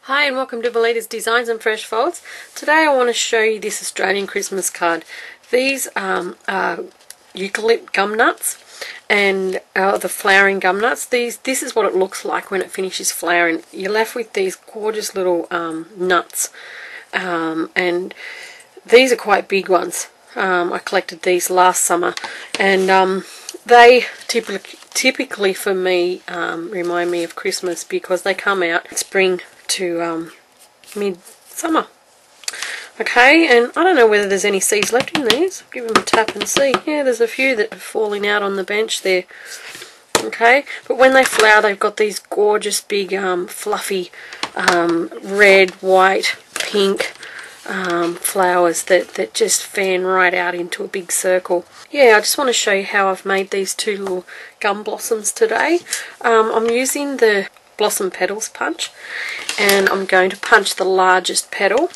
Hi and welcome to Belita's Designs and Fresh Folds. Today I want to show you this Australian Christmas card. These are eucalypt gum nuts and the flowering gum nuts. This is what it looks like when it finishes flowering. You're left with these gorgeous little nuts, and these are quite big ones. I collected these last summer, and they typically for me remind me of Christmas because they come out spring to mid-summer. Okay, and I don't know whether there's any seeds left in these. Give them a tap and see. Yeah, there's a few that are falling out on the bench there. Okay, but when they flower, they've got these gorgeous big fluffy red, white, pink flowers that just fan right out into a big circle. Yeah, I just want to show you how I've made these two little gum blossoms today. I'm using the Blossom Petals punch, and I'm going to punch the largest petal.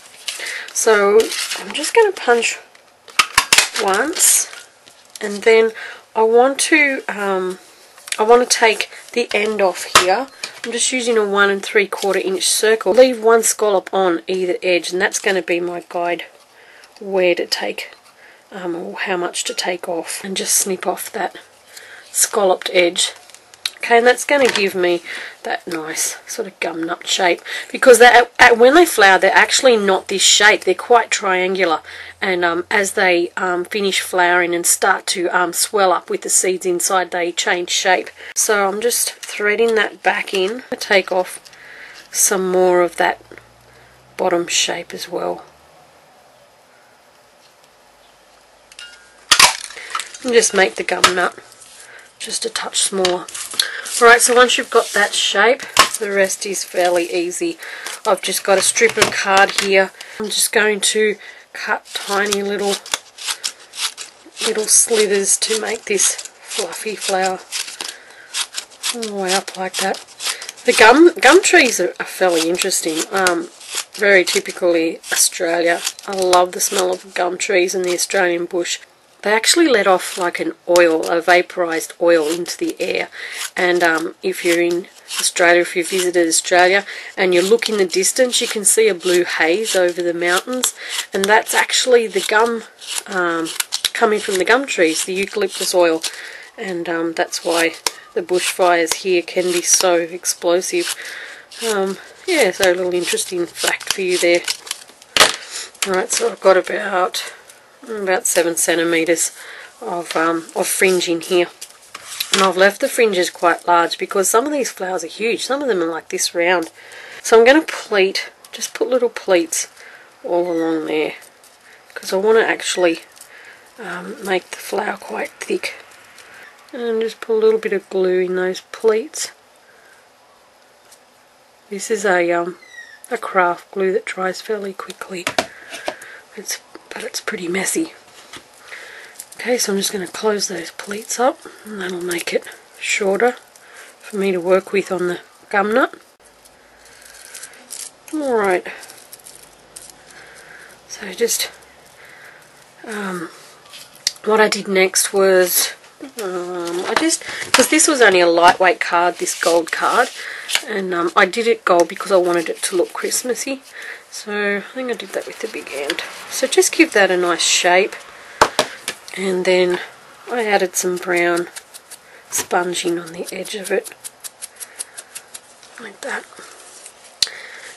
So I'm just going to punch once, and then I want to take the end off here. I'm just using a 1 3/4 inch circle. Leave one scallop on either edge, and that's going to be my guide where to take or how much to take off, and just snip off that scalloped edge. Okay, and that's going to give me that nice sort of gum nut shape, because when they flower, they're actually not this shape. They're quite triangular, and as they finish flowering and start to swell up with the seeds inside, they change shape. So I'm just threading that back in. I take off some more of that bottom shape as well. And just make the gum nut just a touch smaller. Alright, so once you've got that shape, the rest is fairly easy. I've just got a strip of card here. I'm just going to cut tiny little slithers to make this fluffy flower all the way up like that. The gum trees are fairly interesting. Very typically Australia. I love the smell of gum trees in the Australian bush. They actually let off like an oil, a vaporized oil, into the air. And if you're in Australia, if you visited Australia and you look in the distance, you can see a blue haze over the mountains, and that's actually the gum coming from the gum trees, the eucalyptus oil. And that's why the bushfires here can be so explosive. Yeah, so a little interesting fact for you there. Alright, so I've got about 7 centimeters of fringe in here, and I've left the fringes quite large because some of these flowers are huge. Some of them are like this round. So I'm going to pleat, just put little pleats all along there, because I want to actually make the flower quite thick. And just put a little bit of glue in those pleats. This is a craft glue that dries fairly quickly. But it's pretty messy. Okay, so I'm just going to close those pleats up, and that'll make it shorter for me to work with on the gum nut. Alright, so just what I did next was because this was only a lightweight card, this gold card, and I did it gold because I wanted it to look Christmassy. So I think I did that with the big end. So just give that a nice shape, and then I added some brown sponging on the edge of it, like that.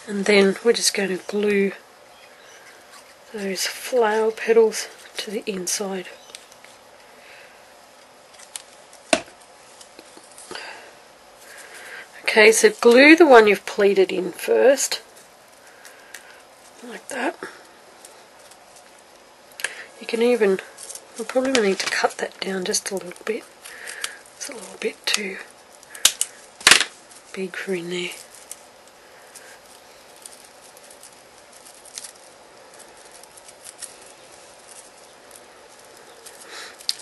And then we're just going to glue those flower petals to the inside. Okay, so glue the one you've pleated in first, like that. You can even, I'll probably need to cut that down just a little bit. It's a little bit too big for in there.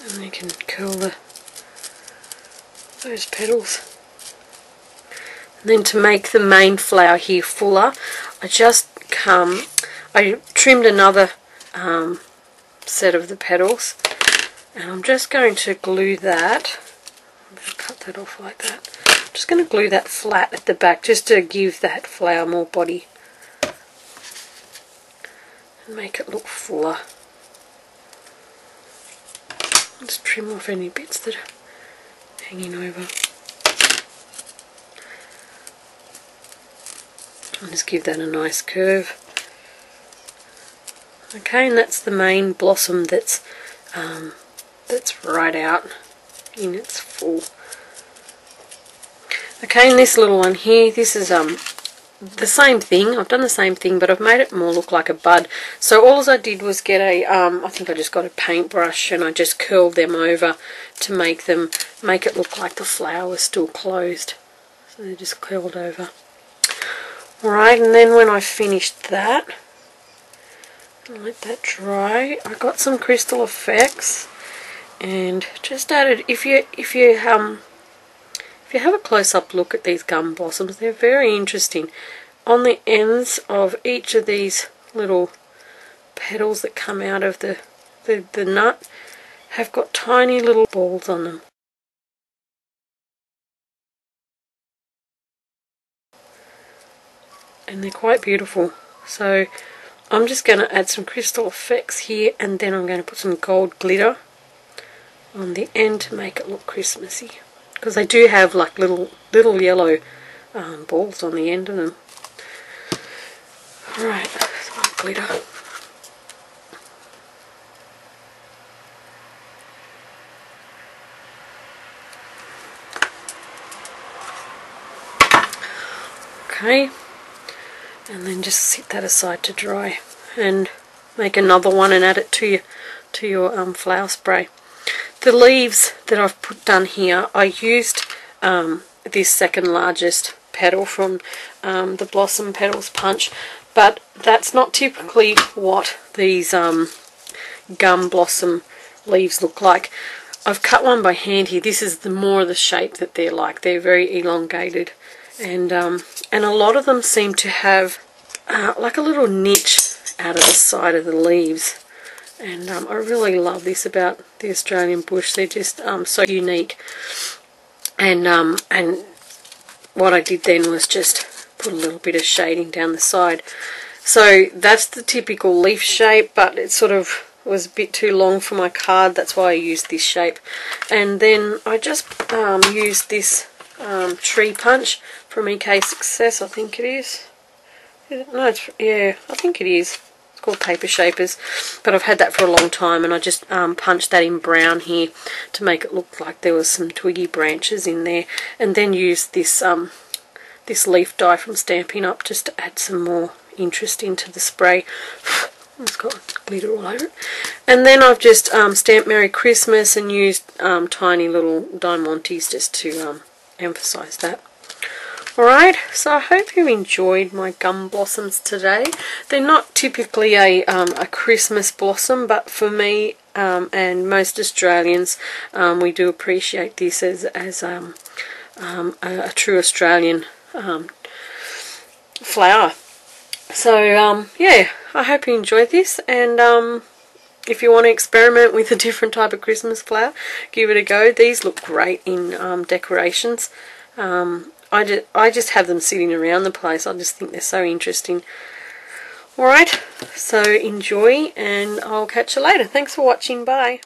And you can curl those petals. And then to make the main flower here fuller, I trimmed another set of the petals, and I'm just going to glue that. I'm going to cut that off like that. I'm just going to glue that flat at the back just to give that flower more body. and make it look fuller. Just trim off any bits that are hanging over. And just give that a nice curve. Okay, and that's the main blossom that's right out in its full. Okay, and this little one here, this is the same thing. I've done the same thing, but I've made it more look like a bud. So all I did was get a, I think I just got a paintbrush and I just curled them over to make it look like the flower was still closed. So they're just curled over. Alright, and then when I finished that, I'll let that dry. I got some Crystal Effects and just added, if you have a close-up look at these gum blossoms, they're very interesting. On the ends of each of these little petals that come out of the nut have got tiny little balls on them. And they're quite beautiful. So I'm just going to add some Crystal Effects here, and then I'm going to put some gold glitter on the end to make it look Christmassy. Because they do have like little yellow balls on the end of them. Alright, some glitter. Okay, and then just set that aside to dry, and make another one and add it to your flower spray. The leaves that I've done here, I used this second largest petal from the Blossom Petals Punch, but that's not typically what these gum blossom leaves look like. I've cut one by hand here. This is more of the shape that they're like. They're very elongated, and a lot of them seem to have like a little niche out of the side of the leaves. And I really love this about the Australian bush. They're just so unique. And what I did then was just put a little bit of shading down the side. So that's the typical leaf shape, but it sort of was a bit too long for my card. That's why I used this shape. And then I just used this tree punch from EK Success, I think it is. No, yeah, I think it is. It's called Paper Shapers, but I've had that for a long time, and I just punched that in brown here to make it look like there was some twiggy branches in there, and then used this this leaf dye from Stampin' Up just to add some more interest into the spray. It's got glitter all over it. And then I've just stamped Merry Christmas and used tiny little diamantes just to emphasize that. Alright, so I hope you enjoyed my gum blossoms today. They're not typically a Christmas blossom, but for me and most Australians, we do appreciate this as a true Australian flower. So yeah, I hope you enjoyed this, and if you want to experiment with a different type of Christmas flower, give it a go. These look great in decorations. I just have them sitting around the place. I just think they're so interesting. Alright, so enjoy, and I'll catch you later. Thanks for watching. Bye.